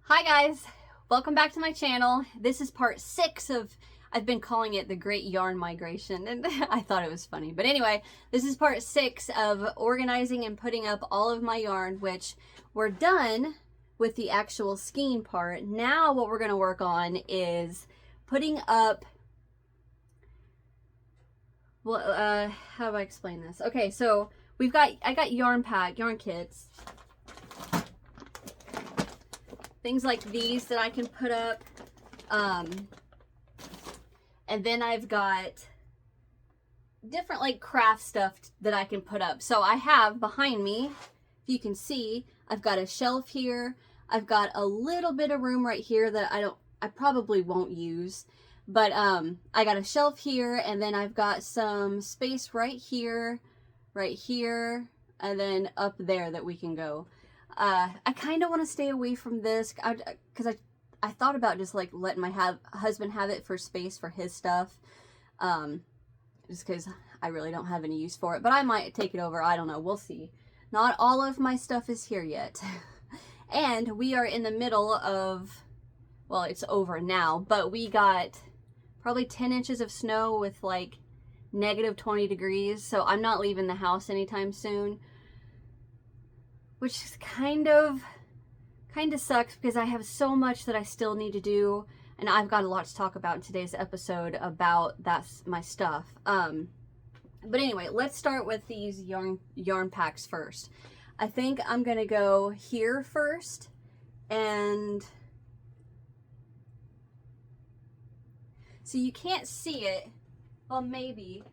Hi guys, welcome back to my channel. This is part 6 of, I've been calling it the Great Yarn Migration, and I thought it was funny. But anyway, this is part 6 of organizing and putting up all of my yarn, which we're done with the actual skein part. Now what we're going to work on is putting up, well, how do I explain this? Okay, so I got yarn kits. Things like these that I can put up. And then I've got different like craft stuff that I can put up. So I have behind me, if you can see, I've got a shelf here. I've got a little bit of room right here that I probably won't use. But I got a shelf here, and then I've got some space right here, and then up there that we can go. I kind of want to stay away from this because I thought about just like letting my husband have it for space for his stuff, just because I really don't have any use for it, but I might take it over. I don't know. We'll see. Not all of my stuff is here yet. And we are in the middle of, well, it's over now, but we got probably 10 inches of snow with like -20 degrees. So I'm not leaving the house anytime soon, which is kind of sucks because I have so much that I still need to do, and I've got a lot to talk about in today's episode about my stuff. But anyway, let's start with these yarn packs first. I think I'm gonna go here first, and so you can't see it. Well, maybe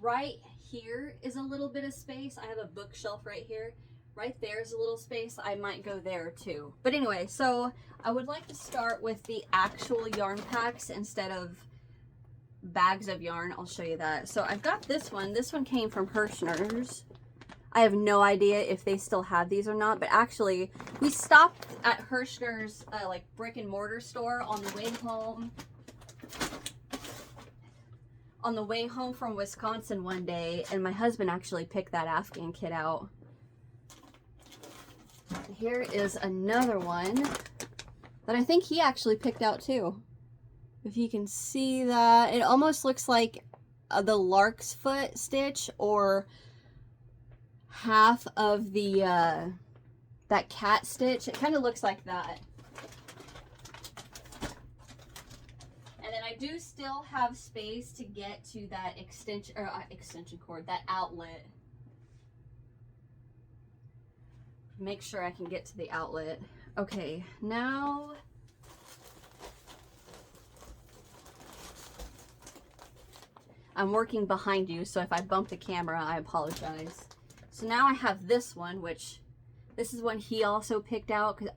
right here is a little bit of space. I have a bookshelf right here. Right there's a little space. I might go there too. But anyway, so I would like to start with the actual yarn packs instead of bags of yarn. I'll show you that. So I've got this one. This one came from Hirschner's. I have no idea if they still have these or not, but actually we stopped at Hirschner's like brick and mortar store on the way home. On the way home from Wisconsin one day, and my husband actually picked that Afghan kit out. Here is another one that I think he actually picked out too. If you can see that, it almost looks like the lark's foot stitch, or half of the that cat stitch. It kind of looks like that. And then I do still have space to get to that extension cord, that outlet. Make sure I can get to the outlet. Okay, now I'm working behind you, so if I bump the camera, I apologize. So now I have this one, which this is one he also picked out, because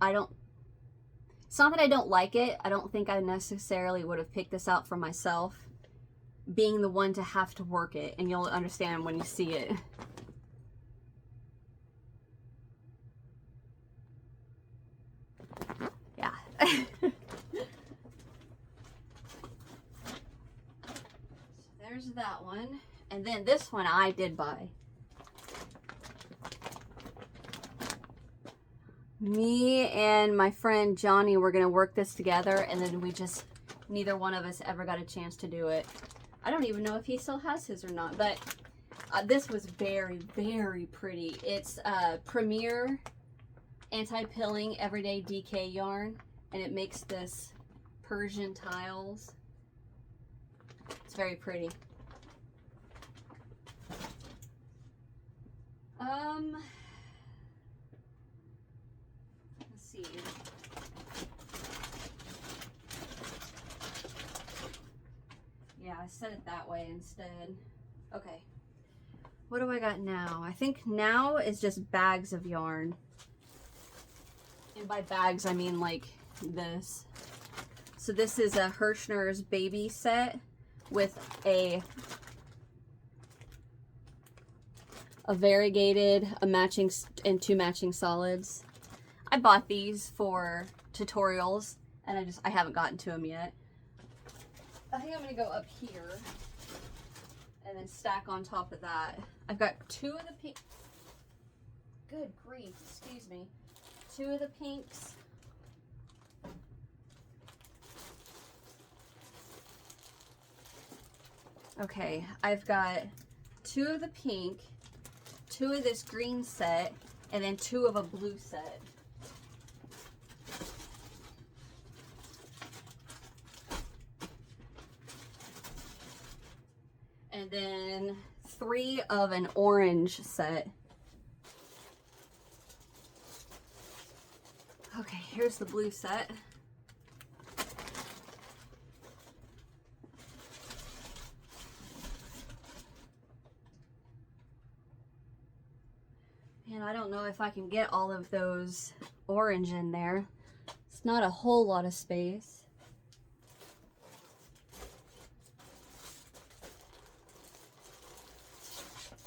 it's not that I don't like it. I don't think I necessarily would have picked this out for myself, being the one to have to work it, and you'll understand when you see it. There's that one, and then this one I did buy. Me and my friend Johnny were gonna work this together, and then neither one of us ever got a chance to do it. I don't even know if he still has his or not, but this was very, very pretty. It's Premier Anti-Pilling Everyday DK yarn, and it makes this Persian tiles. It's very pretty. Let's see. Yeah, I said it that way instead. Okay. What do I got now? I think now is just bags of yarn. And by bags, I mean like this. So this is a Hirschner's baby set with a variegated, a matching, and 2 matching solids. I bought these for tutorials, and I haven't gotten to them yet. I think I'm gonna go up here and then stack on top of that. I've got 2 of the pink. Good grief, excuse me. 2 of the pinks, Okay, I've got 2 of the pink, 2 of this green set, and then 2 of a blue set. And then 3 of an orange set. Okay, here's the blue set. And I don't know if I can get all of those orange in there. It's not a whole lot of space.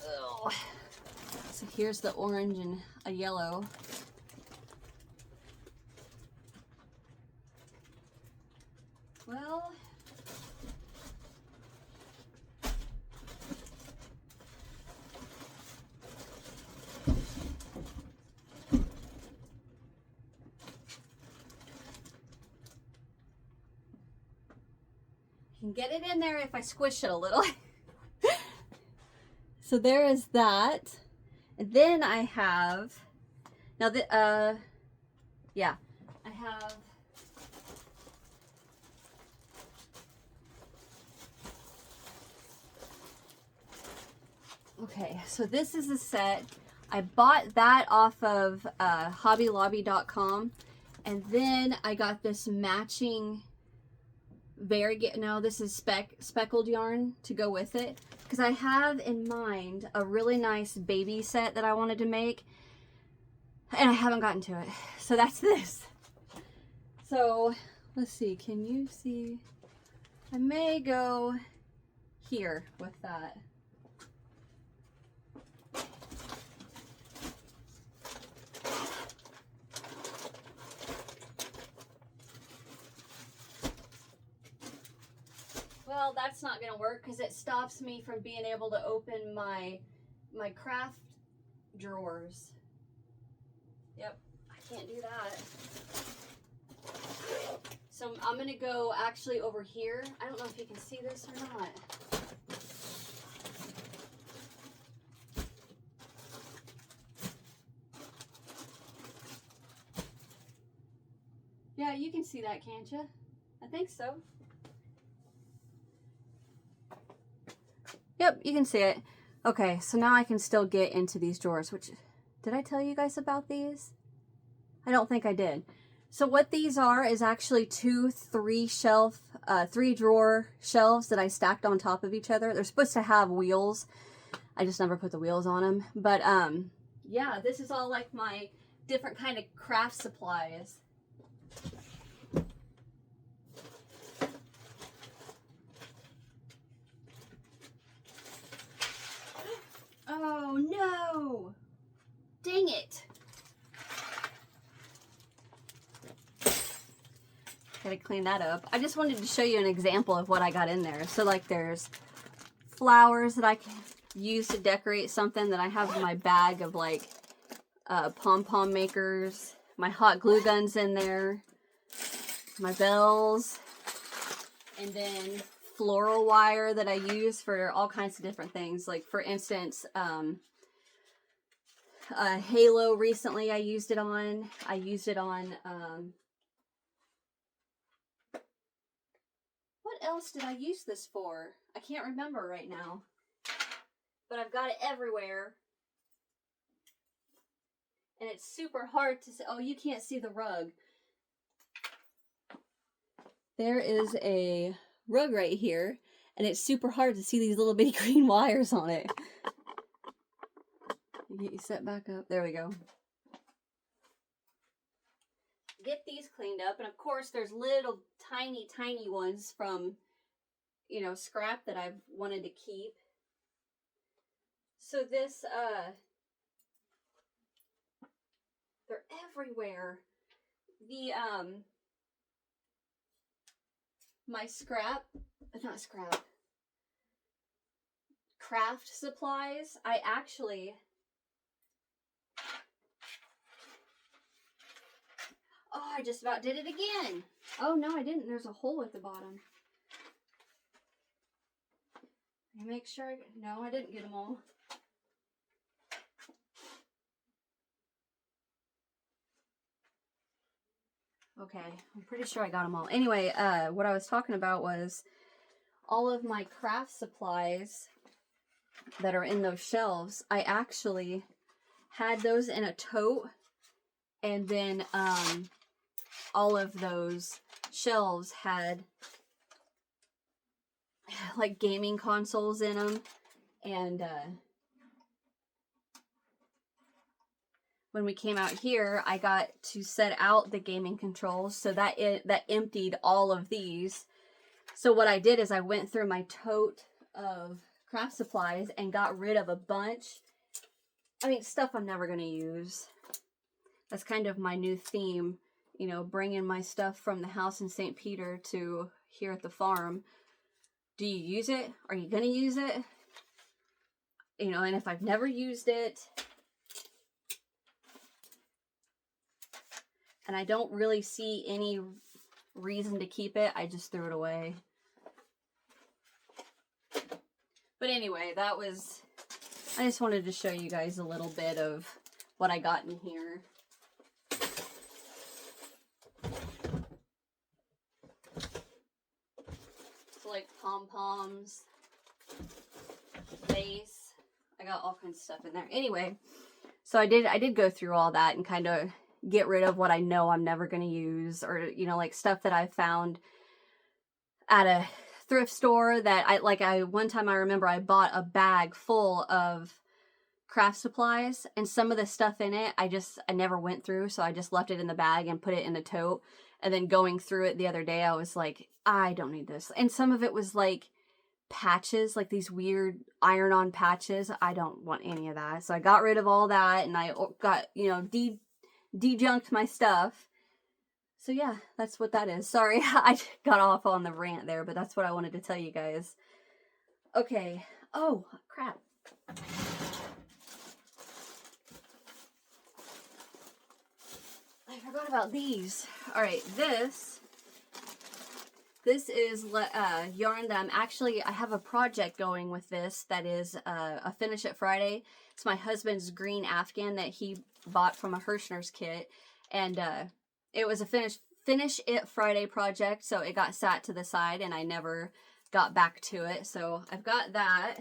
Ugh. So here's the orange and a yellow. Well, can get it in there if I squish it a little. So there is that. And then I have, now the, yeah, I have okay, so this is a set. I bought that off of hobbylobby.com, and then I got this matching this is speckled yarn to go with it, because I have in mind a really nice baby set that I wanted to make, and I haven't gotten to it. So that's this. So let's see, can you see? I may go here with that. Well, that's not going to work because it stops me from being able to open my craft drawers. Yep, I can't do that. So I'm going to go actually over here. I don't know if you can see this or not. Yeah, you can see that, can't you? I think so. Yep, you can see it. Okay, so now I can still get into these drawers, which, did I tell you guys about these? I don't think I did. So what these are is actually 2 3-drawer shelves that I stacked on top of each other. They're supposed to have wheels. I just never put the wheels on them. But yeah, this is all like my different kind of craft supplies. Oh no! Dang it! Gotta clean that up. I just wanted to show you an example of what I got in there. So like there's flowers that I can use to decorate something that I have in my bag of like pom-pom makers. My hot glue guns in there. My bells. And then floral wire that I use for all kinds of different things. Like for instance, Halo recently I used it on. I used it on, what else did I use this for? I can't remember right now. But I've got it everywhere. And it's super hard to see. Oh, you can't see the rug. There is a rug right here. And it's super hard to see these little bitty green wires on it. Get you set back up. There we go. Get these cleaned up. And of course, there's little tiny, tiny ones from, you know, scrap that I've wanted to keep. So this, they're everywhere. The, my craft supplies, I actually, oh, I just about did it again. Oh, no, I didn't. There's a hole at the bottom. Let me make sure. No, I didn't get them all. Okay, I'm pretty sure I got them all. Anyway, what I was talking about was all of my craft supplies that are in those shelves. I actually had those in a tote, and then all of those shelves had like gaming consoles in them, and when we came out here, I got to set out the gaming controls, so that emptied all of these. So what I did is I went through my tote of craft supplies and got rid of a bunch. I mean, stuff I'm never going to use. That's kind of my new theme, you know, bringing my stuff from the house in St. Peter to here at the farm. Do you use it? Are you going to use it? You know, and if I've never used it, and I don't really see any reason to keep it, I just threw it away. But anyway, that was, I just wanted to show you guys a little bit of what I got in here. So like pom-poms, vase, I got all kinds of stuff in there. Anyway, so I did go through all that and kind of get rid of what I know I'm never going to use, or, you know, like stuff that I found at a thrift store that one time I remember I bought a bag full of craft supplies, and some of the stuff in it I never went through, so I just left it in the bag and put it in a tote. And then going through it the other day, I was like, I don't need this. And some of it was like patches, like these weird iron-on patches. I don't want any of that. So I got rid of all that, and I got, you know, dejunked my stuff. So yeah, that's what that is. Sorry, I got off on the rant there, but that's what I wanted to tell you guys. Okay. Oh, crap. I forgot about these. All right, this is yarn that I have a project going with this that is a Finish It Friday. It's my husband's green Afghan that he bought from a Hirschner's kit, and it was a Finish It Friday project, so it got sat to the side and I never got back to it. So I've got that.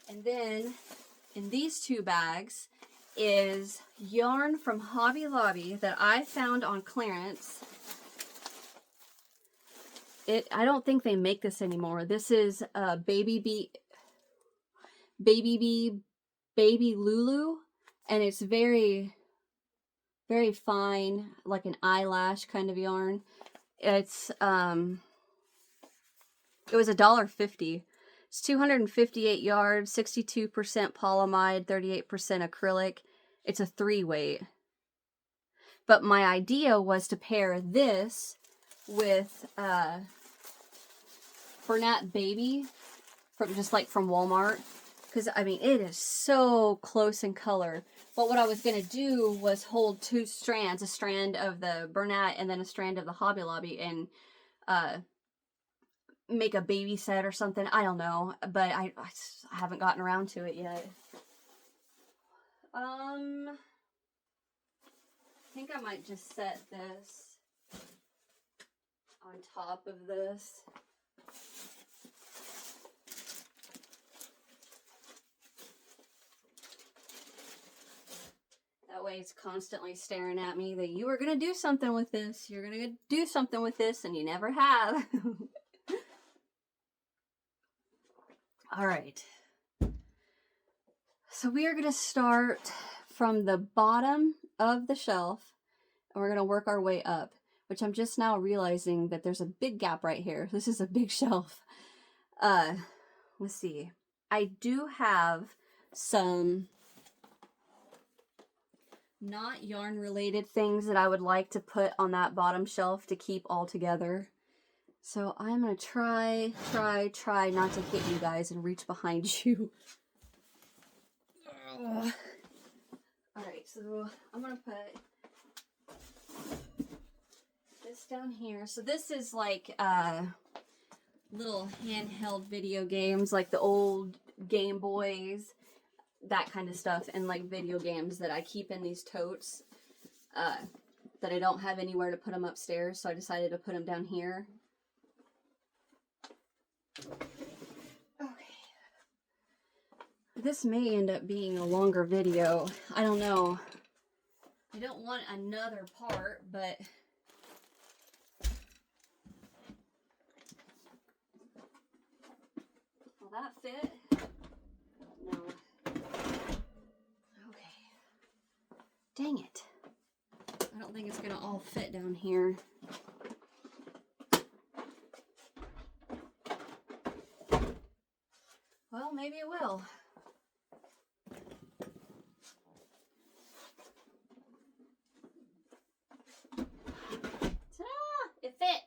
And then in these two bags is yarn from Hobby Lobby that I found on clearance. I don't think they make this anymore. This is Baby Lulu, and it's very, very fine, like an eyelash kind of yarn. It's it was $1.50. It's 258 yards, 62% polyamide, 38% acrylic. It's a 3-weight. But my idea was to pair this with Bernat Baby from Walmart, because I mean it is so close in color. But what I was gonna do was hold two strands, a strand of the Bernat and then a strand of the Hobby Lobby, and make a baby set or something. I don't know, but I haven't gotten around to it yet. I think I might just set this on top of this. That way it's constantly staring at me that you were going to do something with this. You're going to do something with this, and you never have. All right. So we are going to start from the bottom of the shelf, and we're going to work our way up, which I'm just now realizing that there's a big gap right here. This is a big shelf. Let's see. I do have some not yarn related things that I would like to put on that bottom shelf to keep all together. So I'm going to try not to hit you guys and reach behind you. Alright, so I'm going to put this down here. So this is like little handheld video games, like the old Game Boys, that kind of stuff, and like video games that I keep in these totes that I don't have anywhere to put them upstairs, so I decided to put them down here. Okay. This may end up being a longer video. I don't know. I don't want another part, but will that fit? No. Okay. Dang it. I don't think it's gonna all fit down here. Well, maybe it will. Ta-da! It fit.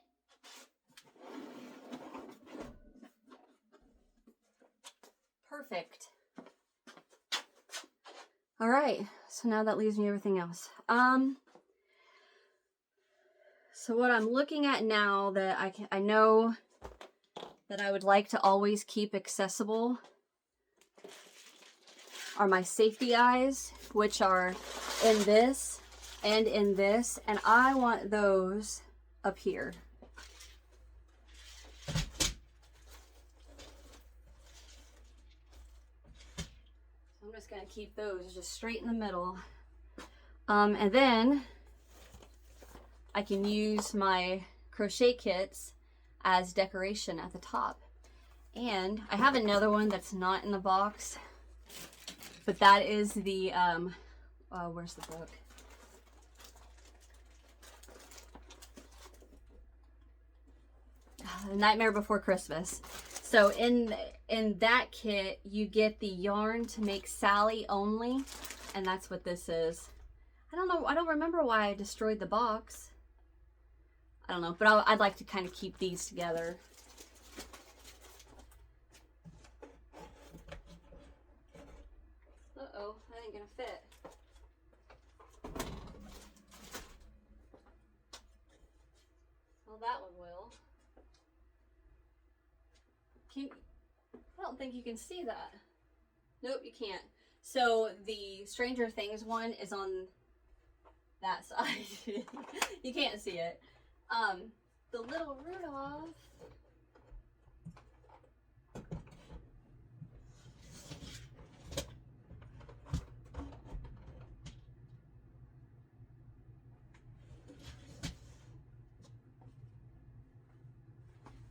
Perfect. All right, so now that leaves me everything else. So what I'm looking at now that I know that I would like to always keep accessible are my safety eyes, which are in this and in this, and I want those up here. I'm just gonna keep those just straight in the middle. And then I can use my crochet kits as decoration at the top. And I have another one that's not in the box, but that is the, where's the book? Nightmare Before Christmas. So in that kit, you get the yarn to make Sally only, and that's what this is. I don't know, I don't remember why I destroyed the box. I don't know, but I'd like to kind of keep these together. Uh-oh, that ain't gonna fit. Well, that one will. I don't think you can see that. Nope, you can't. So the Stranger Things one is on that side. You can't see it. The little Rudolph.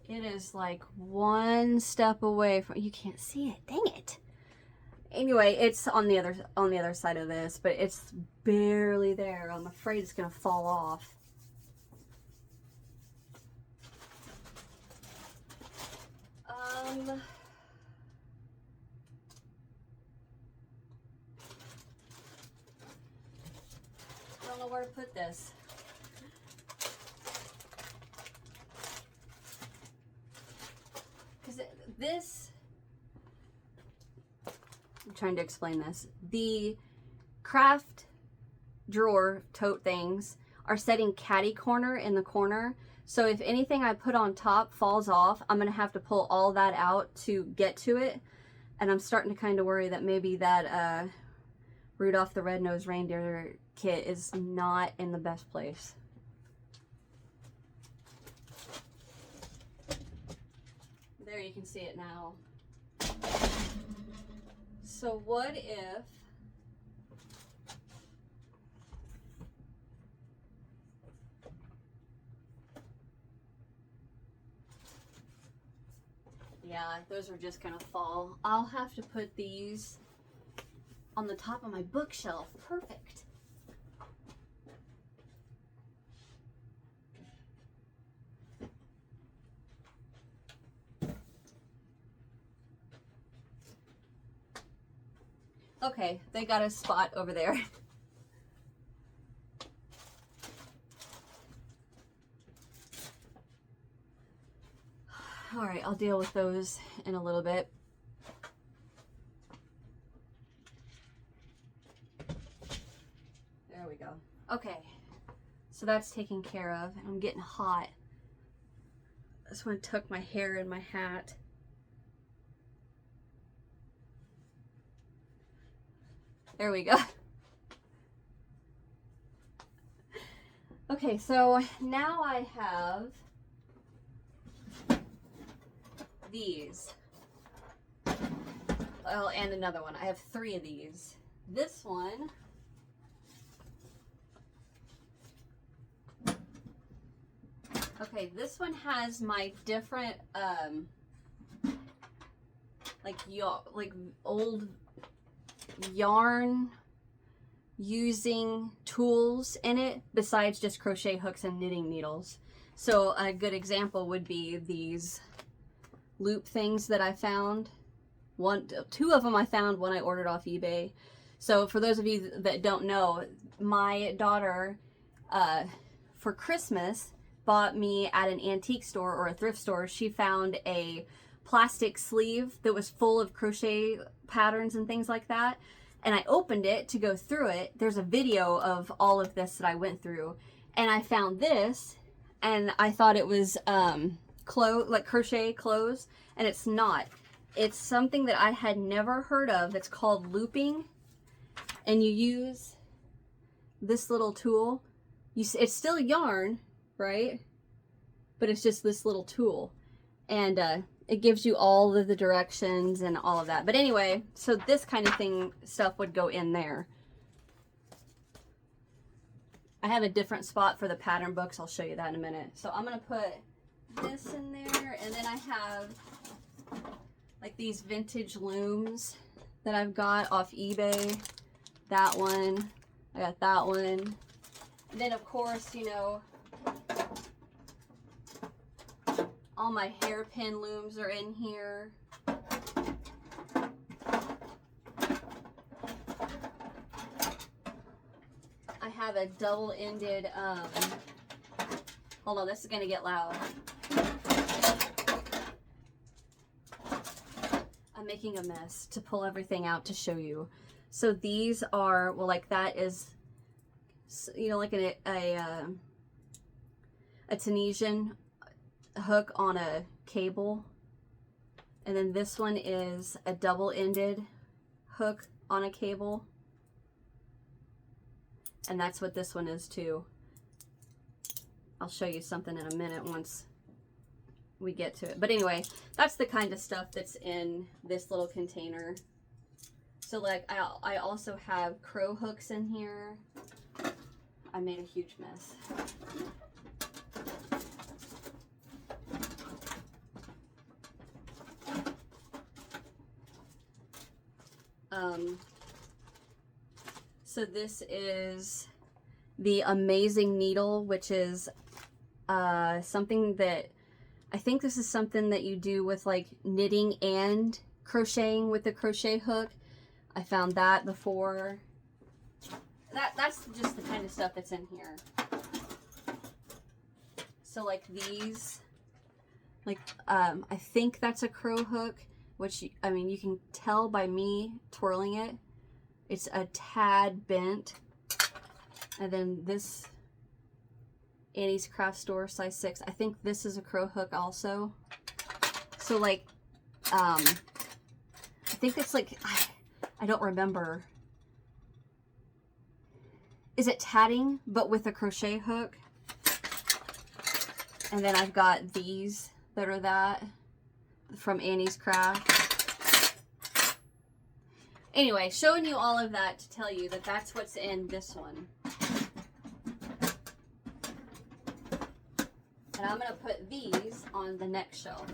It is like one step away from, you can't see it, dang it. Anyway, it's on the other side of this, but it's barely there. I'm afraid it's gonna fall off. I don't know where to put this. Because this, I'm trying to explain this. The craft drawer tote things are setting catty corner in the corner. So if anything I put on top falls off, I'm going to have to pull all that out to get to it. And I'm starting to kind of worry that maybe that Rudolph the Red-Nosed Reindeer kit is not in the best place. There, you can see it now. So what if yeah, those are just gonna fall. I'll have to put these on the top of my bookshelf. Perfect. Okay, they got a spot over there. All right, I'll deal with those in a little bit. There we go. Okay, so that's taken care of, and I'm getting hot. I just want to tuck my hair in my hat. There we go. Okay, so now I have these. Oh, and another one. I have 3 of these. This one, okay, this one has my different, like old yarn using tools in it besides just crochet hooks and knitting needles. So a good example would be these loop things that I found. 2 of them I found, one I ordered off eBay. So for those of you that don't know, my daughter for Christmas bought me at an antique store or a thrift store. She found a plastic sleeve that was full of crochet patterns and things like that, and I opened it to go through it. There's a video of all of this that I went through, and I found this, and I thought it was like crochet clothes, and it's not. It's something that I had never heard of that's called looping, and you use this little tool. It's still yarn, right? But it's just this little tool, and it gives you all of the directions and all of that. But anyway, so this kind of stuff would go in there. I have a different spot for the pattern books. I'll show you that in a minute. So I'm gonna put this in there, and then I have like these vintage looms that I've got off eBay. That one, I got that one. And then of course, you know, all my hairpin looms are in here. I have a double-ended, hold on, this is gonna get loud. I'm making a mess to pull everything out to show you. So these are, well, like that is, you know, like a Tunisian hook on a cable, and then this one is a double-ended hook on a cable, and that's what this one is too. I'll show you something in a minute once we get to it, but anyway, that's the kind of stuff that's in this little container. So like I also have crow hooks in here. I made a huge mess. So this is the Amazing Needle, which is something that I think this is something that you do with like knitting and crocheting with the crochet hook. I found that before. That's just the kind of stuff that's in here. So like these, like I think that's a crow hook, which, I mean, you can tell by me twirling it. It's a tad bent. And then this Annie's Craft Store size 6. I think this is a crow hook also. So like, I think it's like, I don't remember. Is it tatting, but with a crochet hook? And then I've got these that are that from Annie's Craft. Anyway, showing you all of that to tell you that that's what's in this one. And I'm going to put these on the next shelf.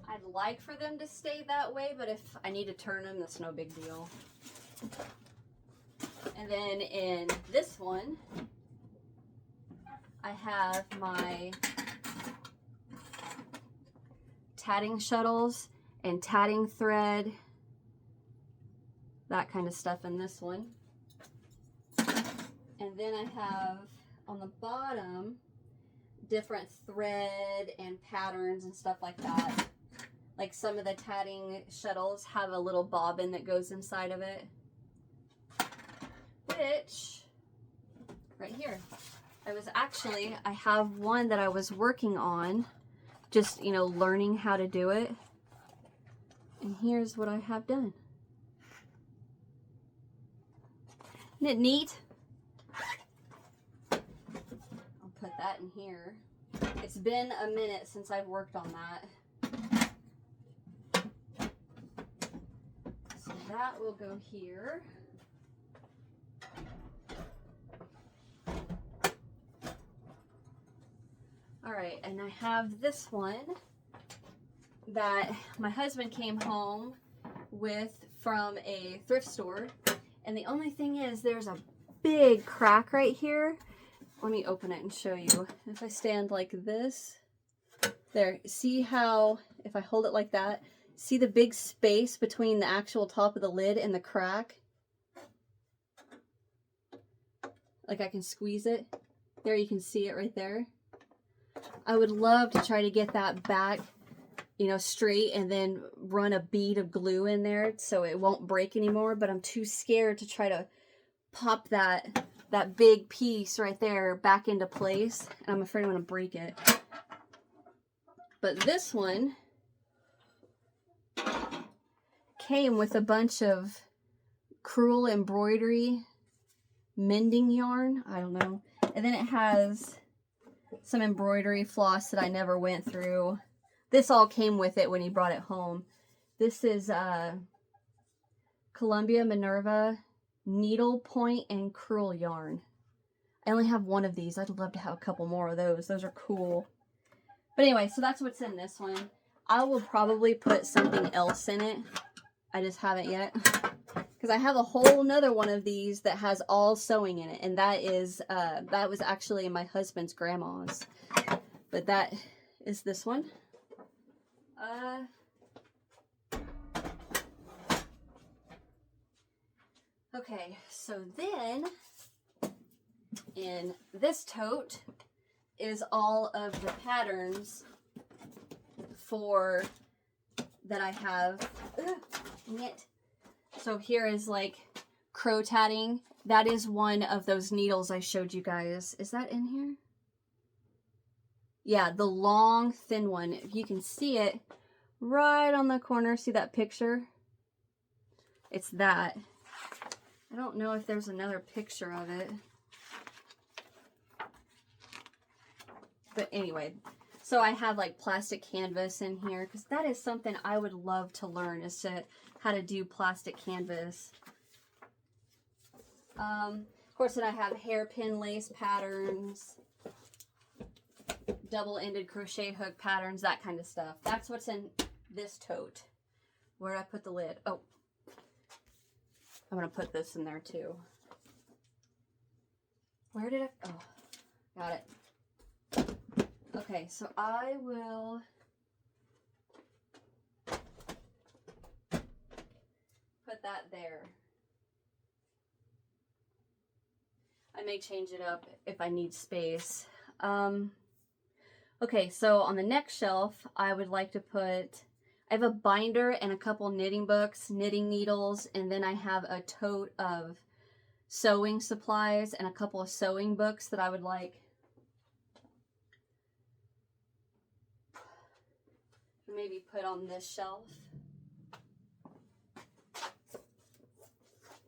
I'd like for them to stay that way, but if I need to turn them, that's no big deal. And then in this one, I have my tatting shuttles and tatting thread, that kind of stuff in this one. And then I have on the bottom different thread and patterns and stuff like that. Like some of the tatting shuttles have a little bobbin that goes inside of it. Which, right here, I have one that I was working on, just, you know, learning how to do it. And here's what I have done. Isn't it neat? I'll put that in here. It's been a minute since I've worked on that. So that will go here. All right, and I have this one that my husband came home with from a thrift store. And the only thing is there's a big crack right here. Let me open it and show you. If I stand like this, there, see how, if I hold it like that, see the big space between the actual top of the lid and the crack? Like I can squeeze it. There, you can see it right there. I would love to try to get that back, you know, straight, and then run a bead of glue in there so it won't break anymore, but I'm too scared to try to pop that big piece right there back into place, and I'm afraid I'm going to break it. But this one came with a bunch of crewel embroidery mending yarn, I don't know, and then it has some embroidery floss that I never went through. This all came with it when he brought it home. This is Columbia Minerva needle point and crewel yarn. I only have one of these. I'd love to have a couple more of those. Those are cool. But anyway, so that's what's in this one. I will probably put something else in it. I just haven't yet. Because I have a whole nother one of these that has all sewing in it. And that is, that was actually my husband's grandma's. But that is this one. Okay, so then in this tote is all of the patterns for that I have knit. So here is like crow tatting. That is one of those needles I showed you guys. Is that in here? Yeah, the long thin one. If you can see it right on the corner, see that picture? It's that. I don't know if there's another picture of it. But anyway, so I have like plastic canvas in here because that is something I would love to learn, is to how to do plastic canvas. Of course, then I have hairpin lace patterns, double-ended crochet hook patterns, that kind of stuff. That's what's in this tote. Where did I put the lid? Oh, I'm going to put this in there too. Where did I? Oh, got it. Okay, so I will put that there. I may change it up if I need space. Okay, so on the next shelf, I would like to put, I have a binder and a couple knitting books, knitting needles, and then I have a tote of sewing supplies and a couple of sewing books that I would like maybe put on this shelf.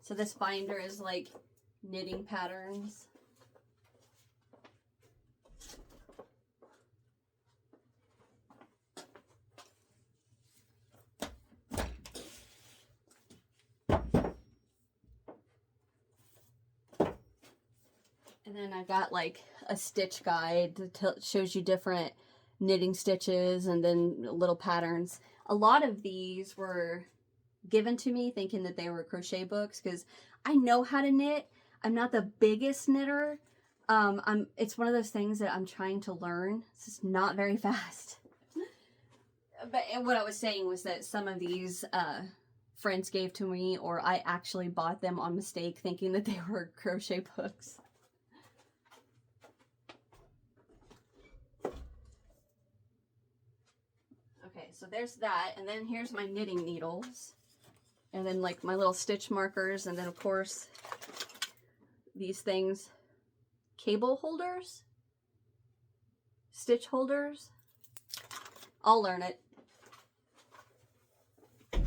So this binder is like knitting patterns. And then I got like a stitch guide that shows you different knitting stitches and then little patterns. A lot of these were given to me thinking that they were crochet books because I know how to knit. I'm not the biggest knitter. It's one of those things that I'm trying to learn. It's just not very fast. But what I was saying was that some of these friends gave to me, or I actually bought them on mistake thinking that they were crochet books. So there's that, and then here's my knitting needles, and then like my little stitch markers, and then of course these things, cable holders, stitch holders. I'll learn it. There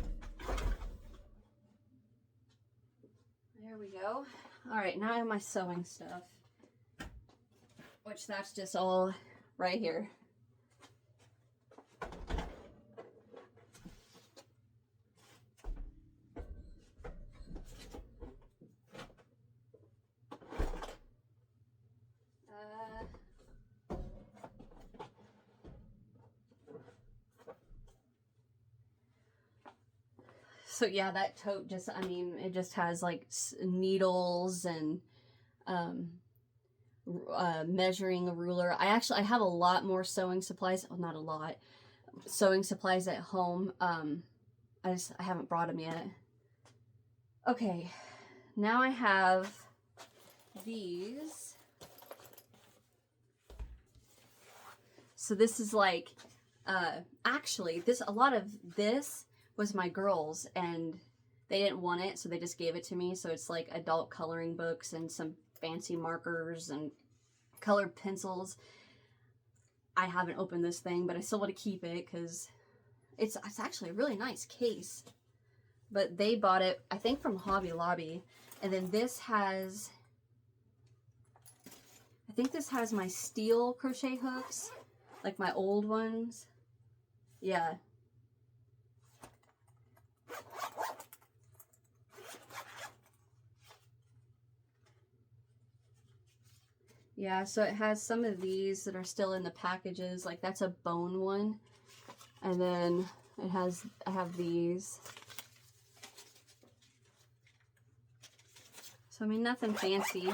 we go. All right, now I have my sewing stuff, which that's just all right here. So yeah, that tote just, I mean, it just has like needles and measuring a ruler. I have a lot more sewing supplies. Well, not a lot. Sewing supplies at home. I haven't brought them yet. Okay, now I have these. So this is like, actually, a lot of this was my girls, and they didn't want it, so they just gave it to me. So it's like adult coloring books and some fancy markers and colored pencils. I haven't opened this thing, but I still want to keep it because it's actually a really nice case. But they bought it, I think, from Hobby Lobby. And then this has, I think this has my steel crochet hooks, like my old ones. Yeah. Yeah, so it has some of these that are still in the packages. Like that's a bone one. And then I have these. So I mean, nothing fancy.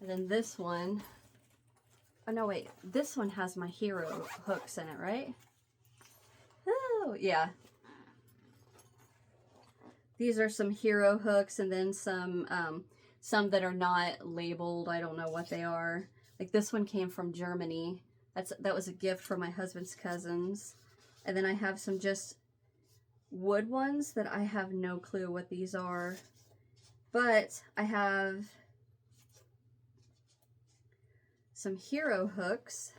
And then this one, oh no, wait, this one has my hero hooks in it, right? Oh, yeah. These are some hero hooks, and then some that are not labeled. I don't know what they are. Like this one came from Germany. That was a gift from my husband's cousins. And then I have some just wood ones that I have no clue what these are. But I have some hero hooks.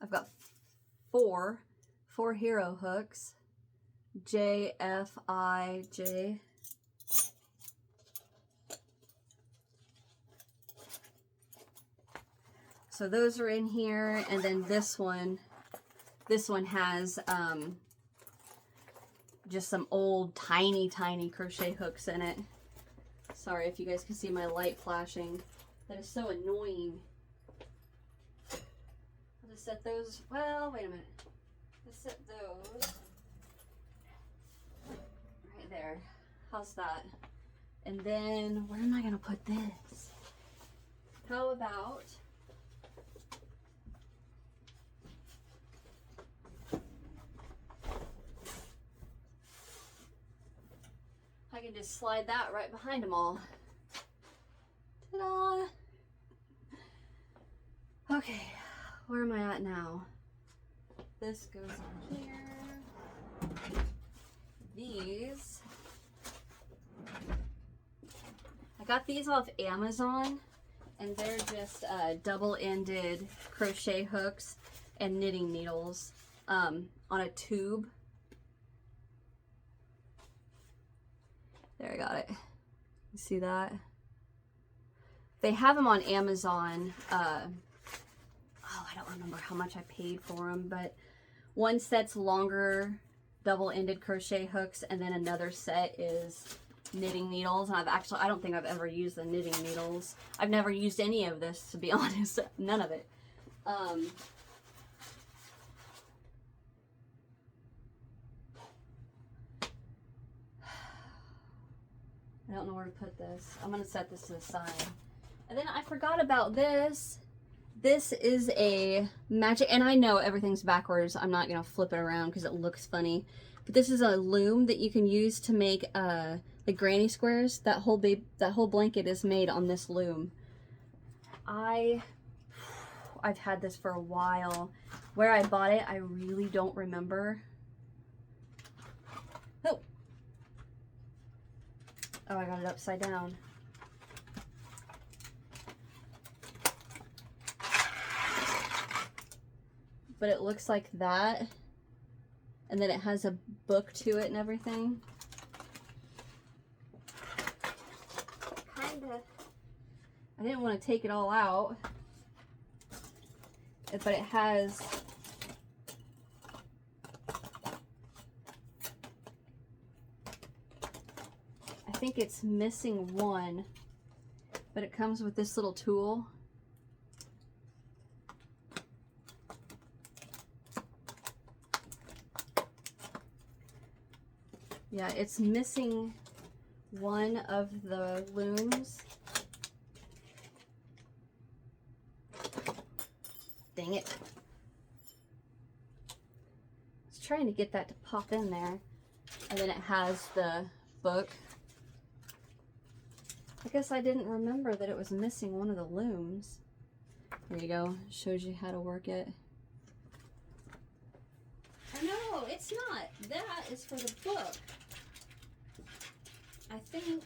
I've got four hero hooks. J, F, I, J. So those are in here, and then this one has just some old tiny crochet hooks in it. Sorry if you guys can see my light flashing. That is so annoying. I'll just set those, well, wait a minute. Let's set those right there. How's that? And then, where am I gonna put this? How about I can just slide that right behind them all. Ta-da! Okay, where am I at now? This goes in here. These, I got these off Amazon, and they're just double-ended crochet hooks and knitting needles on a tube. There, I got it. You see that? They have them on Amazon. Oh, I don't remember how much I paid for them, but one set's longer double-ended crochet hooks, and then another set is knitting needles. And I don't think I've ever used the knitting needles. I've never used any of this, to be honest. None of it. I don't know where to put this. I'm going to set this to the side. And then I forgot about this. This is a magic, and I know everything's backwards. I'm not going to flip it around because it looks funny. But this is a loom that you can use to make the granny squares. That whole blanket is made on this loom. I I've had this for a while. Where I bought it, I really don't remember. Oh, I got it upside down. But it looks like that. And then it has a book to it and everything. Kinda. I didn't want to take it all out. But it has I think it's missing one, but it comes with this little tool. Yeah, it's missing one of the looms. Dang it. I was trying to get that to pop in there. And then it has the book. I guess I didn't remember that it was missing one of the looms. There you go. Shows you how to work it. No, it's not. That is for the book. I think.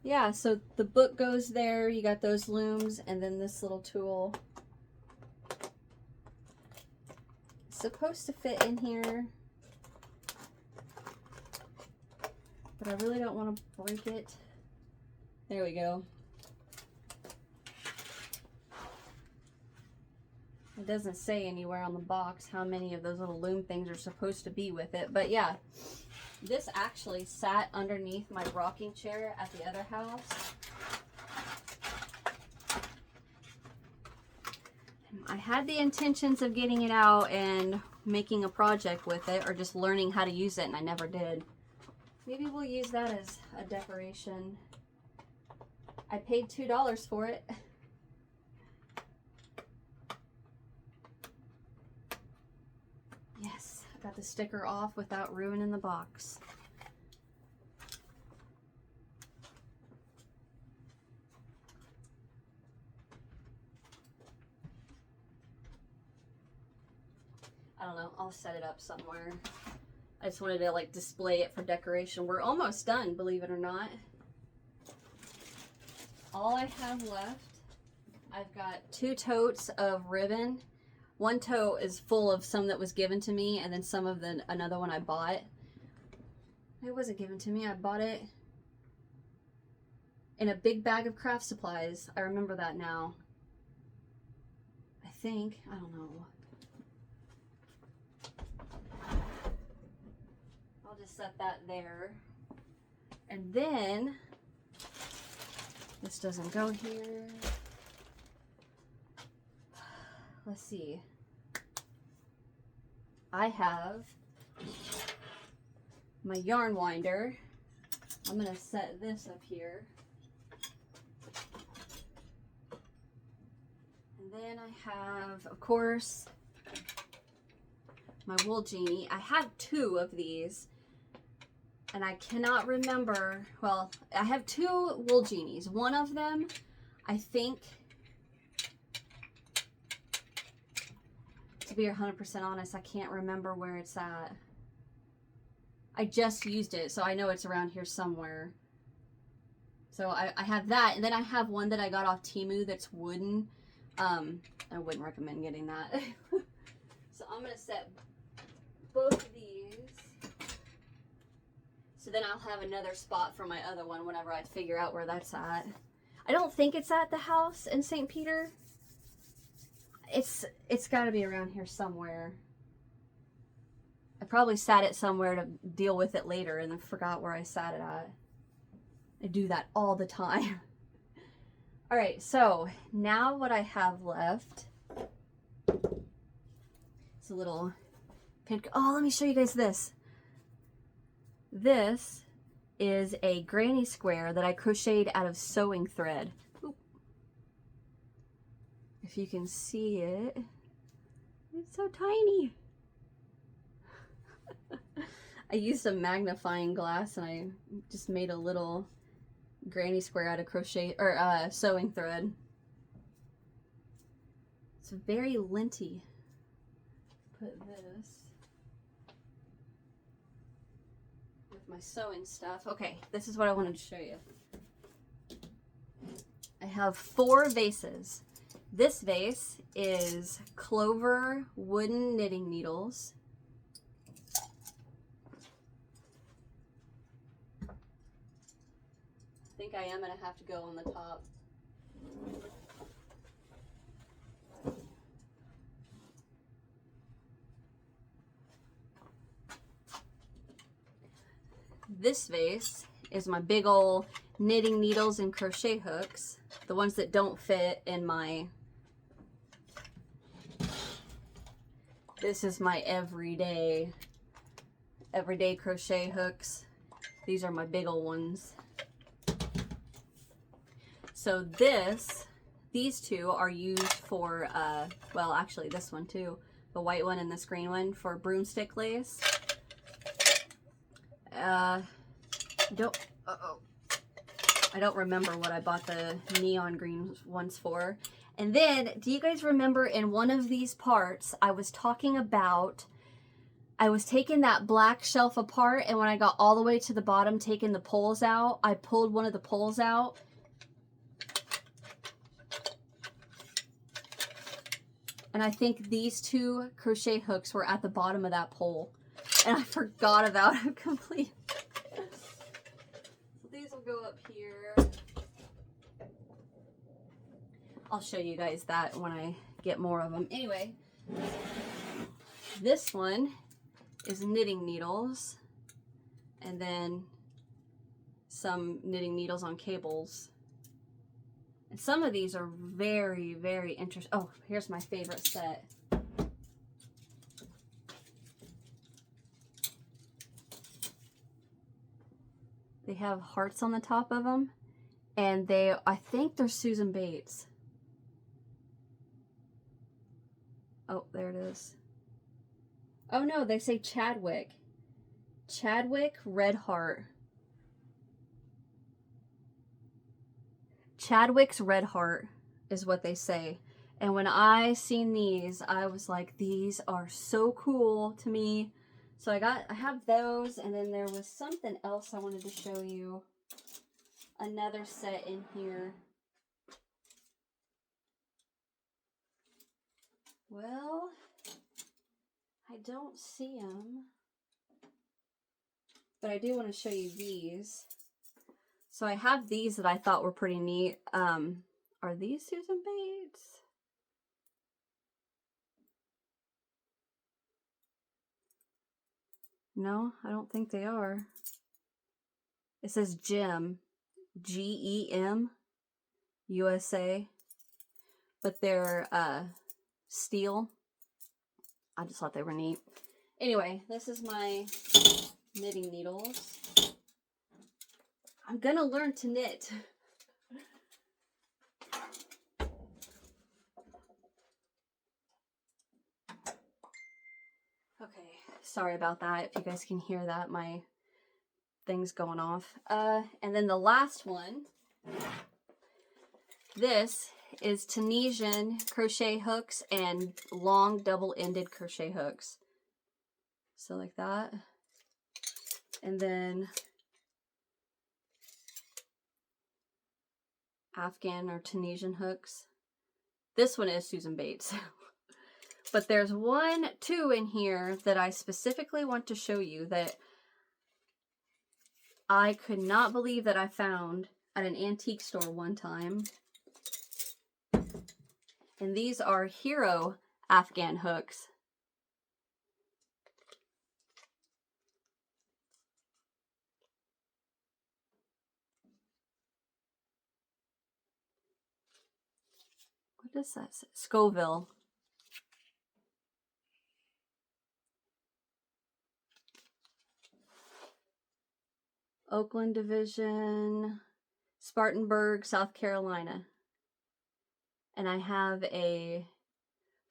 Yeah, so the book goes there. You got those looms and then this little tool. It's supposed to fit in here. But I really don't want to break it. There we go. It doesn't say anywhere on the box how many of those little loom things are supposed to be with it. But yeah, this actually sat underneath my rocking chair at the other house. I had the intentions of getting it out and making a project with it, or just learning how to use it, and I never did. Maybe we'll use that as a decoration. I paid $2 for it. Yes, I got the sticker off without ruining the box. I don't know, I'll set it up somewhere. I just wanted to like display it for decoration. We're almost done, believe it or not. All I have left, I've got 2 totes of ribbon. One tote is full of some that was given to me, and then some of another one I bought. It wasn't given to me, I bought it in a big bag of craft supplies. I remember that now. I think, I don't know. I'll just set that there. And then, this doesn't go here. Let's see. I have my yarn winder. I'm gonna set this up here. And then I have, of course, my wool genie. I have 2 of these. And I cannot remember, well, I have 2 wool genies. One of them, I think, to be 100% honest, I can't remember where it's at. I just used it, so I know it's around here somewhere. So I have that, and then I have one that I got off Temu that's wooden. I wouldn't recommend getting that. So I'm gonna set both of these. So then I'll have another spot for my other one whenever I figure out where that's at. I don't think it's at the house in St. Peter. It's got to be around here somewhere. I probably sat it somewhere to deal with it later and then forgot where I sat it at. I do that all the time. All right, so now what I have left is a little pin. Oh, let me show you guys this. This is a granny square that I crocheted out of sewing thread. Oop. If you can see it, it's so tiny. I used a magnifying glass and I just made a little granny square out of crochet or sewing thread. It's it's very linty. Put this with my sewing stuff. Okay, this is what I wanted to show you. I have 4 vases. This vase is clover wooden knitting needles. I think I am going to have to go on the top. This vase is my big old knitting needles and crochet hooks, the ones that don't fit in my, this is my everyday crochet hooks. These are my big old ones. So these 2 are used for, well actually this one too, the white one and this green one, for broomstick lace. I don't remember what I bought the neon green ones for. And then, do you guys remember in one of these parts, I was talking about, I was taking that black shelf apart, and when I got all the way to the bottom, taking the poles out, I pulled one of the poles out. And I think these 2 crochet hooks were at the bottom of that pole. And I forgot about it completely. So these will go up here. I'll show you guys that when I get more of them. Anyway, this one is knitting needles. And then some knitting needles on cables. And some of these are very, very interesting. Oh, here's my favorite set. They have hearts on the top of them, and I think they're Susan Bates. Oh, there it is. Oh no, they say Chadwick. Chadwick Red Heart. Chadwick's Red Heart is what they say. And when I seen these, I was like, these are so cool to me. So I have those, and then there was something else I wanted to show you. Another set in here. Well, I don't see them. But I do want to show you these. So I have these that I thought were pretty neat. Are these Susan Bates? No, I don't think they are. It says Gem, G-E-M, USA, but they're steel. I just thought they were neat. Anyway, this is my knitting needles. I'm gonna learn to knit. Okay, sorry about that. If you guys can hear that, my thing's going off. And then the last one, this is Tunisian crochet hooks and long double-ended crochet hooks. So like that. And then Afghan or Tunisian hooks. This one is Susan Bates. But there's 2 in here that I specifically want to show you that I could not believe that I found at an antique store one time. And these are Hero Afghan hooks. What does that say? Scoville. Oakland Division, Spartanburg, South Carolina. And I have a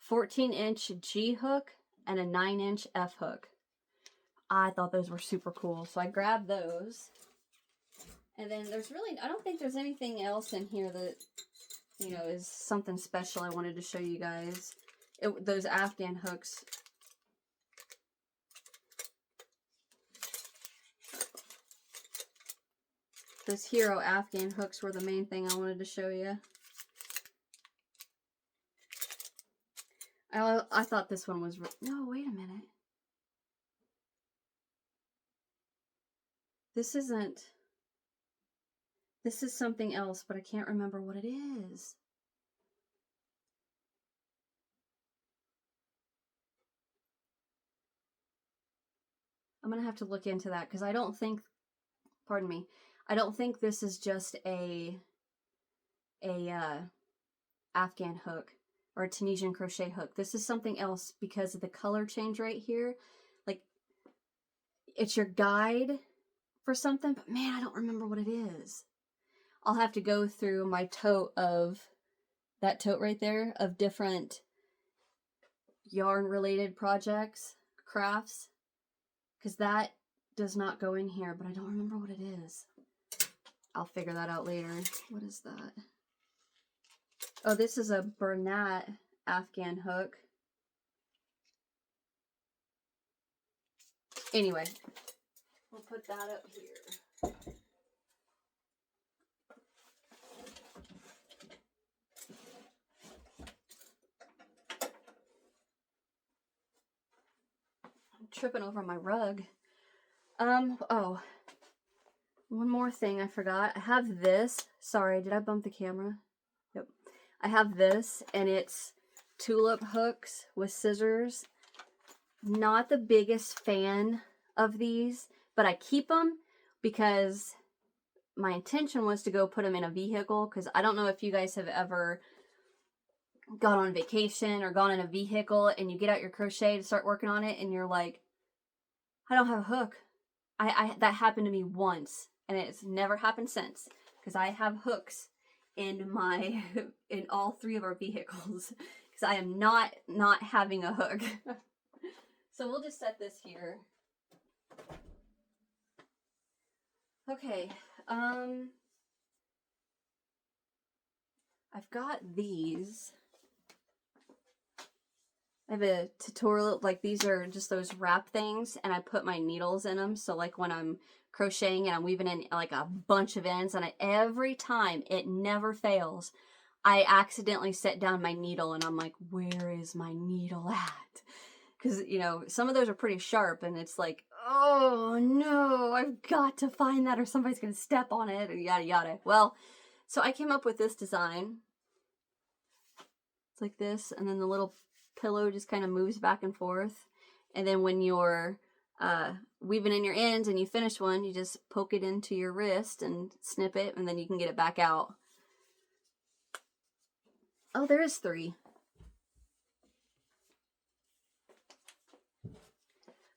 14-inch G hook and a 9-inch F hook. I thought those were super cool, so I grabbed those. And then there's really, I don't think there's anything else in here that you know, is something special I wanted to show you guys. Those Afghan hooks. Those Hero Afghan hooks were the main thing I wanted to show you. I thought this one was... No, wait a minute. This isn't... This is something else, but I can't remember what it is. I'm going to have to look into that because I don't think... Pardon me. I don't think this is just a Afghan hook or a Tunisian crochet hook. This is something else because of the color change right here. Like, it's your guide for something, but man, I don't remember what it is. I'll have to go through my tote of, that tote right there, of different yarn related projects, crafts, because that does not go in here, but I don't remember what it is. I'll figure that out later. What is that? Oh, this is a Bernat Afghan hook. Anyway, we'll put that up here. I'm tripping over my rug. Oh, one more thing I forgot. I have this. Sorry, did I bump the camera? Yep. I have this, and it's tulip hooks with scissors. Not the biggest fan of these, but I keep them because my intention was to go put them in a vehicle, because I don't know if you guys have ever gone on vacation or gone in a vehicle and you get out your crochet to start working on it and you're like, I don't have a hook. That happened to me once, and it's never happened since, because I have hooks in all three of our vehicles, because I am not having a hook. So we'll just set this here. Okay, I've got these. I have a tutorial, like these are just those wrap things, and I put my needles in them. So like when I'm crocheting and I'm weaving in like a bunch of ends, and every time, it never fails, I accidentally set down my needle and I'm like, where is my needle at? Because, you know, some of those are pretty sharp, and it's like, oh no, I've got to find that or somebody's going to step on it, or yada yada. Well, so I came up with this design. It's like this, and then the little pillow just kind of moves back and forth. And then when you're weaving in your ends and you finish one, you just poke it into your wrist and snip it, and then you can get it back out. Oh, there is 3.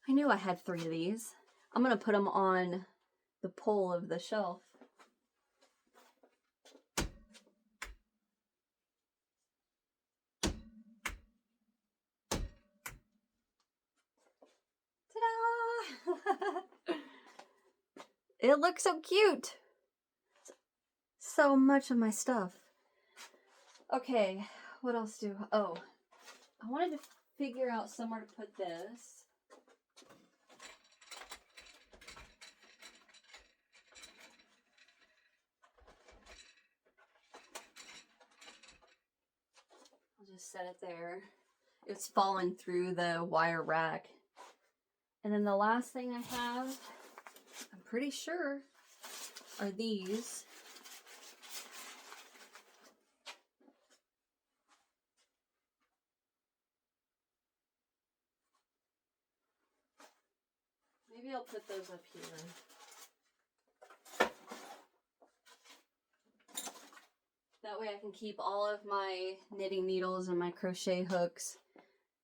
I knew I had 3 of these. I'm going to put them on the pole of the shelf. Ta-da! It looks so cute. So much of my stuff. Okay, what else do... Oh, I wanted to figure out somewhere to put this. Just set it there. It's fallen through the wire rack. And then the last thing I have, I'm pretty sure, are these. Maybe I'll put those up here. That way I can keep all of my knitting needles and my crochet hooks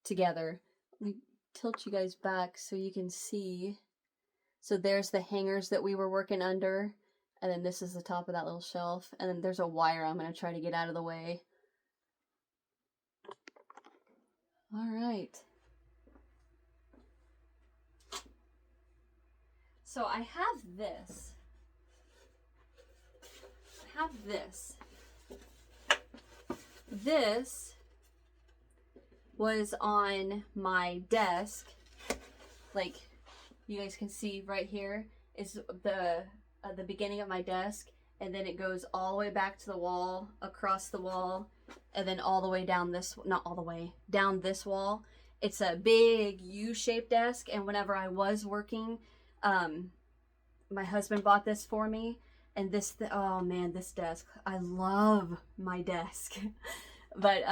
together. Let me tilt you guys back so you can see. So there's the hangers that we were working under, and then this is the top of that little shelf, and then there's a wire I'm going to try to get out of the way. All right. So I have this. this was on my desk. Like you guys can see right here is the beginning of my desk, and then it goes all the way back to the wall, across the wall, and then all the way down this, not all the way, down this wall. It's a big U-shaped desk, and whenever I was working, my husband bought this for me, and this, oh man, this desk, I love my desk. But,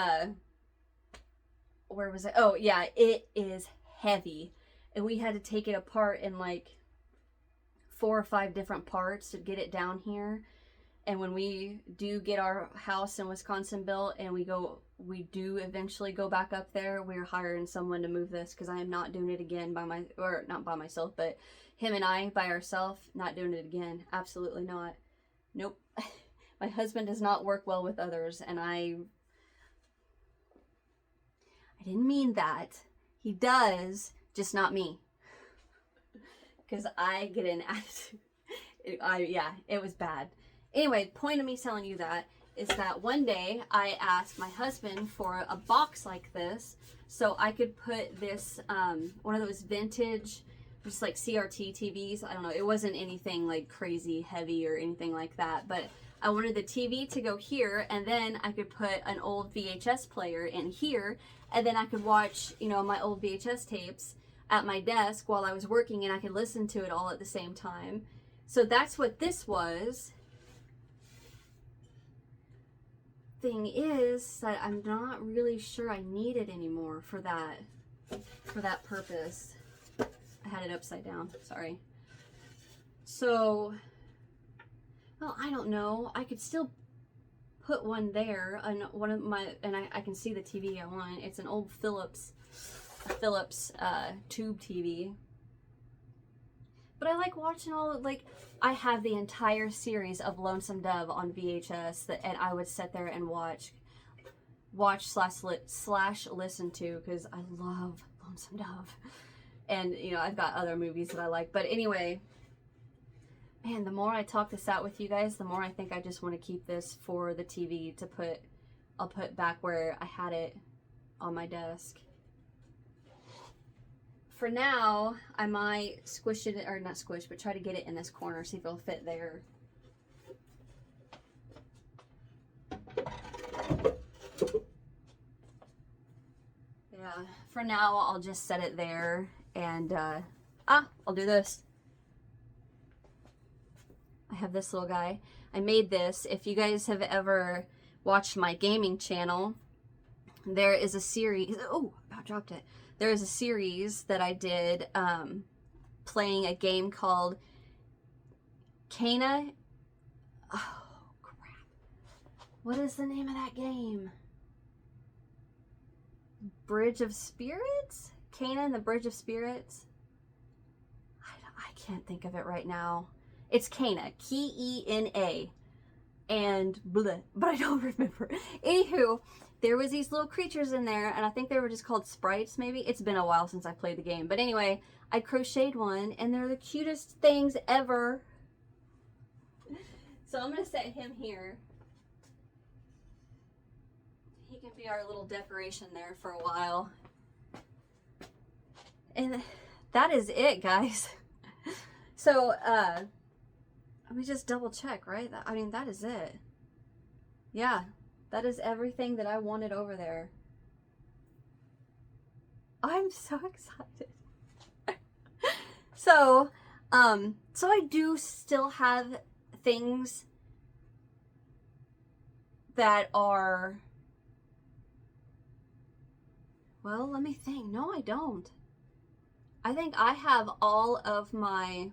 where was it? Oh yeah, it is heavy, and we had to take it apart in like 4 or 5 different parts to get it down here. And when we do get our house in Wisconsin built and we do eventually go back up there, we're hiring someone to move this, because I am not doing it again not by myself, but him and I by ourselves, not doing it again. Absolutely not. Nope. My husband does not work well with others, and I didn't mean that. He does, just not me. Because I get an attitude. Yeah, it was bad. Anyway, the point of me telling you that is that one day I asked my husband for a box like this so I could put this, one of those vintage, just like CRT TVs. I don't know, it wasn't anything like crazy heavy or anything like that, but I wanted the TV to go here, and then I could put an old VHS player in here, and then I could watch, you know, my old VHS tapes at my desk while I was working, and I could listen to it all at the same time. So that's what this was. Thing is that I'm not really sure I need it anymore for that purpose. I had it upside down, sorry. So, well, I don't know. I could still put one there, and one of my, and I can see the TV I want. It's an old Philips tube TV. But I like watching all, like, I have the entire series of Lonesome Dove on VHS, and I would sit there and watch slash listen to, because I love Lonesome Dove. And, you know, I've got other movies that I like. But anyway, man, the more I talk this out with you guys, the more I think I just want to keep this for the TV to put, I'll put back where I had it on my desk. For now, I might squish it, or not squish, but try to get it in this corner, see if it'll fit there. Yeah, for now, I'll just set it there, and, I'll do this. I have this little guy. I made this. If you guys have ever watched my gaming channel, there is a series, oh, about dropped it. There is a series that I did playing a game called Cana. Oh, crap. What is the name of that game? Bridge of Spirits? Cana and the Bridge of Spirits? I can't think of it right now. It's Cana. Kena. And bleh, but I don't remember. Anywho, there was these little creatures in there, and I think they were just called sprites, maybe. It's been a while since I played the game. But anyway, I crocheted one, and they're the cutest things ever. So I'm going to set him here. He can be our little decoration there for a while. And that is it, guys. So, let me just double check, right? I mean, that is it. Yeah. That is everything that I wanted over there. I'm so excited. So I do still have things that are, well, let me think. No, I don't. I think I have all of my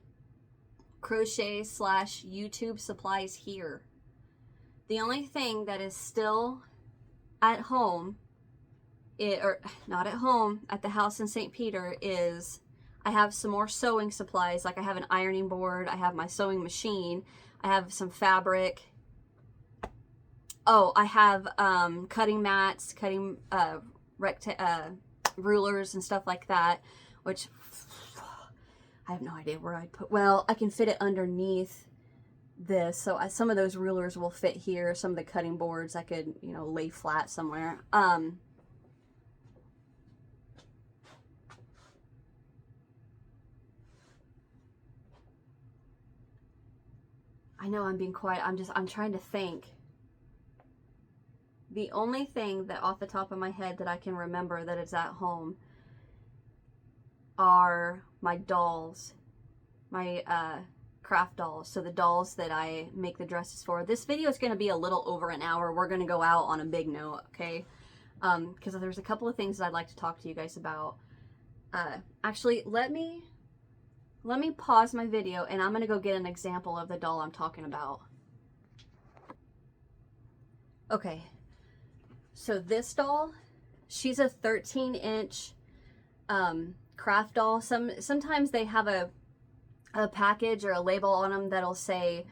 crochet / YouTube supplies here. The only thing that is still at home, or not at home, at the house in St. Peter, is I have some more sewing supplies. Like I have an ironing board, I have my sewing machine, I have some fabric. Oh, I have cutting mats, cutting rulers and stuff like that, which I have no idea where I'd put. Well, I can fit it underneath this. So some of those rulers will fit here. Some of the cutting boards I could, you know, lay flat somewhere. I know I'm being quiet. I'm trying to think. The only thing that off the top of my head that I can remember that is at home are my dolls, my craft dolls. So the dolls that I make the dresses for. This video is going to be a little over an hour. We're going to go out on a big note, okay? Because there's a couple of things that I'd like to talk to you guys about. Actually, let me pause my video and I'm going to go get an example of the doll I'm talking about. Okay, so this doll, she's a 13-inch craft doll. Sometimes they have a package or a label on them that'll say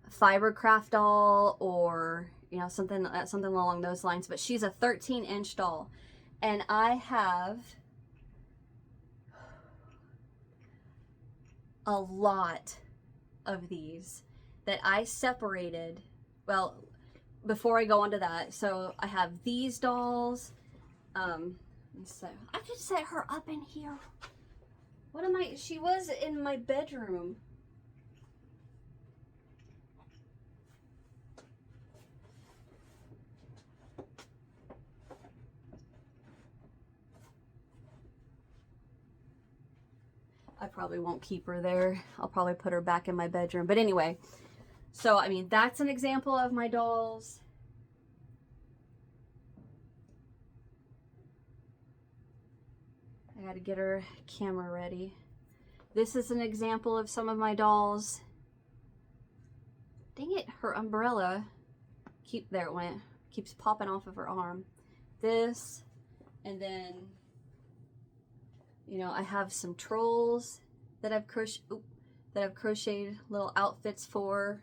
fiber craft doll, or you know, something along those lines. But she's a 13-inch doll, and I have a lot of these that I separated. Well, before I go on to that, so I have these dolls. So I could set her up in here. What am I? She was in my bedroom. I probably won't keep her there. I'll probably put her back in my bedroom. But anyway, so I mean, that's an example of my dolls. I gotta get her camera ready. This is an example of some of my dolls. Dang it, her umbrella. There it went. Keeps popping off of her arm. This, and then, you know, I have some trolls that I've crocheted little outfits for.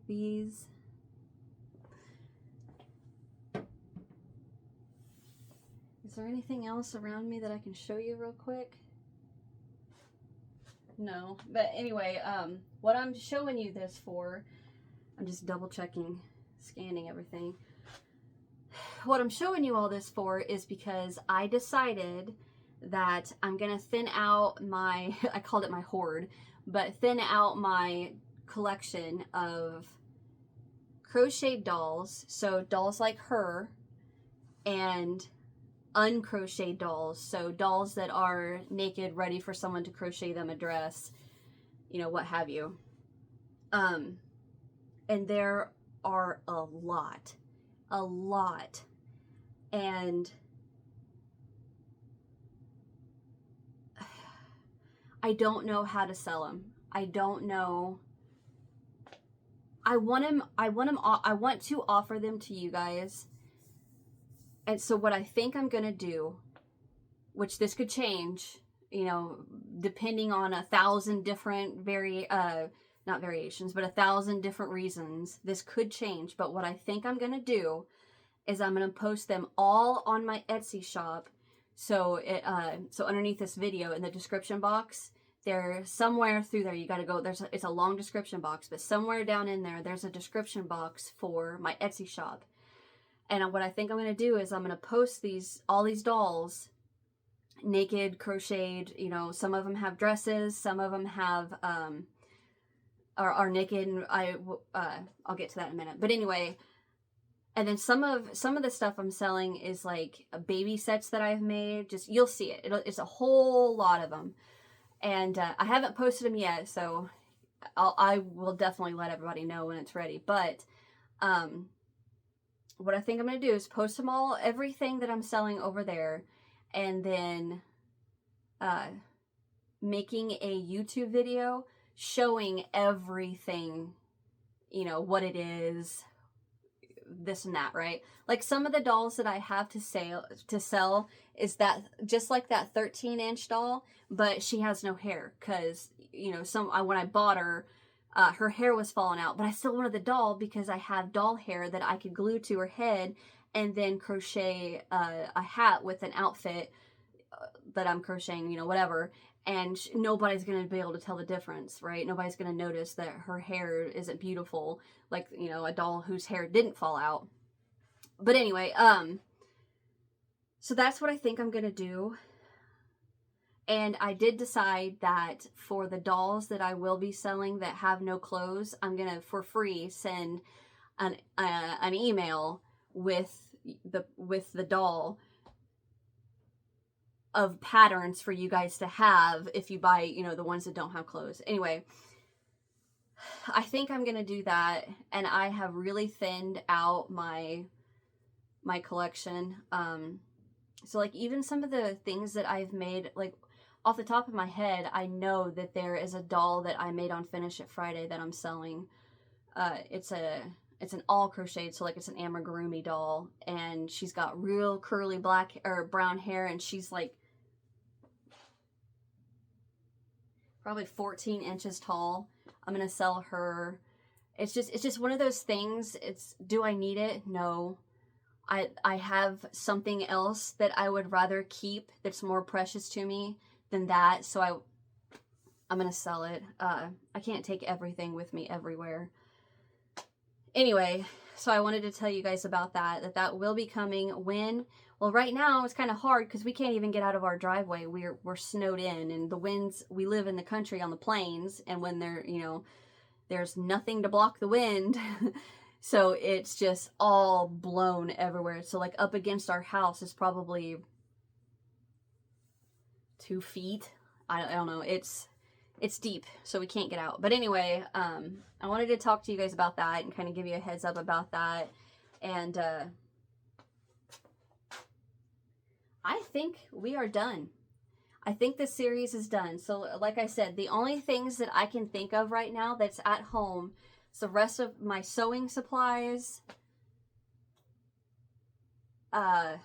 These. Is there anything else around me that I can show you real quick? No, but anyway, what I'm showing you this for, I'm just double checking, scanning everything. What I'm showing you all this for is because I decided that I'm gonna thin out my, I called it my hoard, but thin out my collection of crocheted dolls. So dolls like her, and uncrocheted dolls. So dolls that are naked, ready for someone to crochet them a dress, you know, what have you. And there are a lot. And I don't know how to sell them. I don't know. I want to offer them to you guys. And so what I think I'm going to do, which this could change, you know, depending on 1,000 different not variations, but 1,000 different reasons, this could change. But what I think I'm going to do is I'm going to post them all on my Etsy shop. So so underneath this video in the description box, there's somewhere through there, you got to go, it's a long description box, but somewhere down in there, there's a description box for my Etsy shop. And what I think I'm going to do is I'm going to post all these dolls, naked, crocheted, you know, some of them have dresses, some of them have, are naked, and I'll get to that in a minute. But anyway, and then some of the stuff I'm selling is like baby sets that I've made. Just, you'll see it. It's a whole lot of them. And I haven't posted them yet, so I will definitely let everybody know when it's ready. But what I think I'm going to do is post them all, everything that I'm selling over there, and then making a YouTube video showing everything, you know, what it is, this and that, right? Like some of the dolls that I have to sell is that just like that 13-inch doll, but she has no hair because, you know, when I bought her, her hair was falling out, but I still wanted the doll because I have doll hair that I could glue to her head and then crochet a hat with an outfit that I'm crocheting, you know, whatever. And nobody's going to be able to tell the difference, right? Nobody's going to notice that her hair isn't beautiful, like, you know, a doll whose hair didn't fall out. But anyway, so that's what I think I'm going to do. And I did decide that for the dolls that I will be selling that have no clothes, I'm going to, for free, send an email with the doll of patterns for you guys to have if you buy, you know, the ones that don't have clothes. Anyway, I think I'm going to do that. And I have really thinned out my collection. So like even some of the things that I've made, like off the top of my head, I know that there is a doll that I made on Finish It Friday that I'm selling. It's an all crocheted, so like it's an amigurumi doll, and she's got real curly black or brown hair, and she's like probably 14 inches tall. I'm gonna sell her. It's just one of those things. Do I need it? No. I have something else that I would rather keep that's more precious to me than that, so I'm gonna sell it. I can't take everything with me everywhere. Anyway, so I wanted to tell you guys about that will be coming when, well, right now it's kind of hard because we can't even get out of our driveway. We're snowed in, and the winds, we live in the country on the plains, and when there's nothing to block the wind, so it's just all blown everywhere. So like up against our house is probably 2 feet. I don't know. It's deep, so we can't get out. But anyway, I wanted to talk to you guys about that and kind of give you a heads up about that. And I think we are done. I think this series is done. So like I said, the only things that I can think of right now that's at home is the rest of my sewing supplies, the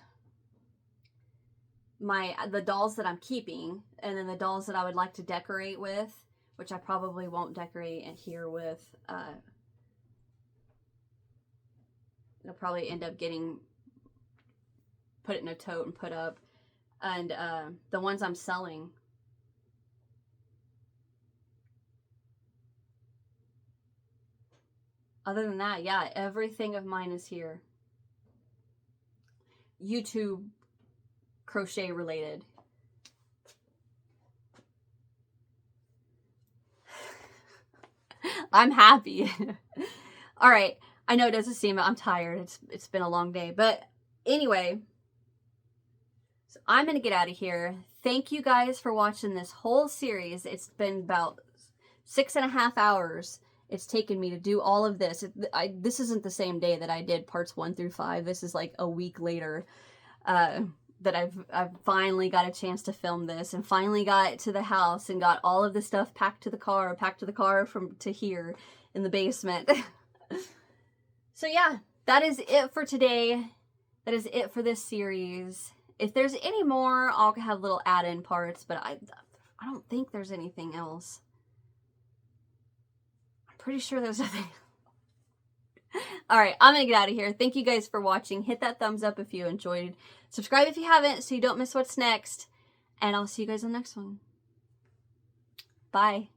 dolls that I'm keeping, and then the dolls that I would like to decorate with, which I probably won't decorate here with. It'll probably end up getting put in a tote and put up. And the ones I'm selling. Other than that, yeah, everything of mine is here. YouTube crochet related. I'm happy. All right. I know it doesn't seem, I'm tired. It's been a long day. But anyway, so I'm going to get out of here. Thank you guys for watching this whole series. It's been about 6.5 hours it's taken me to do all of this. This isn't the same day that I did parts 1 through 5. This is like a week later that I've finally got a chance to film this, and finally got to the house and got all of the stuff packed to the car from to here in the basement. So yeah, that is it for today. That is it for this series. If there's any more, I'll have little add-in parts, but I don't think there's anything else. I'm pretty sure there's nothing. Alright, I'm going to get out of here. Thank you guys for watching. Hit that thumbs up if you enjoyed. Subscribe if you haven't so you don't miss what's next. And I'll see you guys on the next one. Bye.